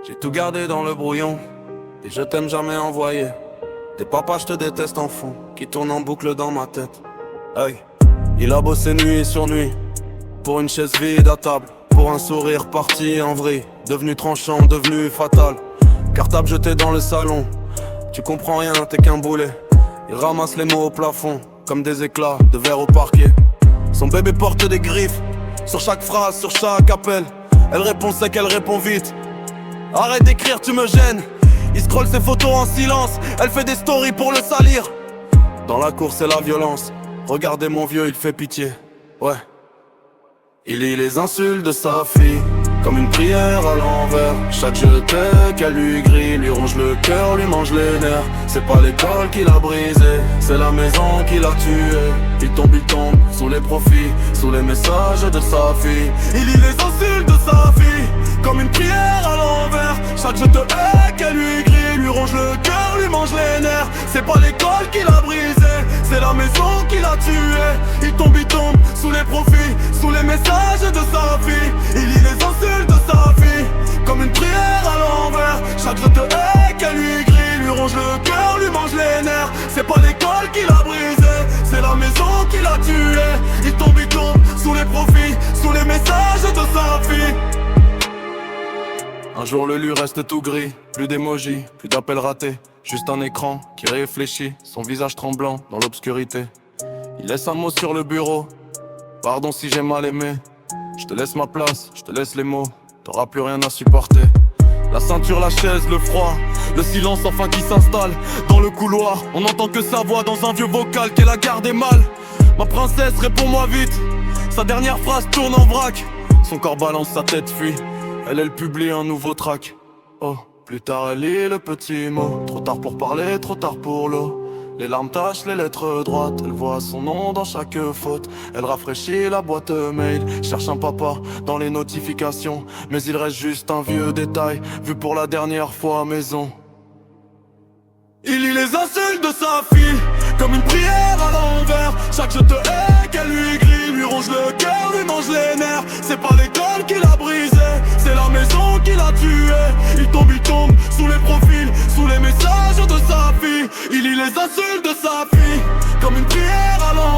J'ai tout gardé dans le brouillon, des je t'aime jamais envoyés, des papas je te déteste en fond, qui tournent en boucle dans ma tête. Hey. Il a bossé nuit sur nuit, pour une chaise vide à table, pour un sourire parti en vrille, devenu tranchant, devenu fatal. Cartable jeté dans le salon, tu comprends rien, t'es qu'un boulet. Il ramasse les mots au plafond, comme des éclats de verre au parquet. Son bébé porte des griffes, sur chaque phrase, sur chaque appel. Elle répond sec, elle répond vite. Arrête d'écrire, tu me gênes. Il scrolle ses photos en silence, elle fait des stories pour le salir. Dans la course c'est la violence, regardez mon vieux, il fait pitié. Ouais. Il lit les insultes de sa fille, comme une prière à l'envers. Chaque je t'ai qu'elle lui grille, lui ronge le cœur, lui mange les nerfs. C'est pas l'école qui l'a brisé, c'est la maison qui l'a tué. Il tombe sous les profits, sous les messages de sa fille. Il lit les insultes de sa fille, comme une prière à l'envers. Chaque je te hais qu'elle lui grille, lui ronge le cœur, lui mange les nerfs. C'est pas l'école qui l'a brisé, c'est la maison qui l'a tué. Il tombe sous les profits, sous les messages de sa fille. Il lit les insultes de sa fille, comme une prière à l'envers. Chaque je te hais qu'elle lui grille, lui ronge le cœur, lui mange les nerfs. C'est pas l'école qui l'a brisé, c'est la maison qui l'a tué. Il tombe sous les profits, sous les messages de sa fille. Un jour le lui reste tout gris, plus d'émojis, plus d'appels ratés. Juste un écran qui réfléchit, son visage tremblant dans l'obscurité. Il laisse un mot sur le bureau, pardon si j'ai mal aimé. Je te laisse ma place, je te laisse les mots, t'auras plus rien à supporter. La ceinture, la chaise, le froid, le silence enfin qui s'installe dans le couloir. On n'entend que sa voix dans un vieux vocal qu'elle a gardé mal. Ma princesse, réponds-moi vite. Sa dernière phrase tourne en vrac. Son corps balance, sa tête fuit. Elle publie un nouveau track. Oh, plus tard elle lit le petit mot. Trop tard pour parler, trop tard pour l'eau. Les larmes tachent les lettres droites. Elle voit son nom dans chaque faute. Elle rafraîchit la boîte mail. Cherche un papa dans les notifications, mais il reste juste un vieux détail vu pour la dernière fois à maison. Il lit les insultes de sa fille, comme une prière à l'envers. Chaque je te hais qu'elle lui grille, lui ronge le cœur, lui mange les nerfs. C'est pas l'école qui l'a brisé, c'est la maison qui l'a tué. Il tombe sous les profils, sous les messages de sa fille. Il lit les insultes de sa fille, comme une prière à l'envers.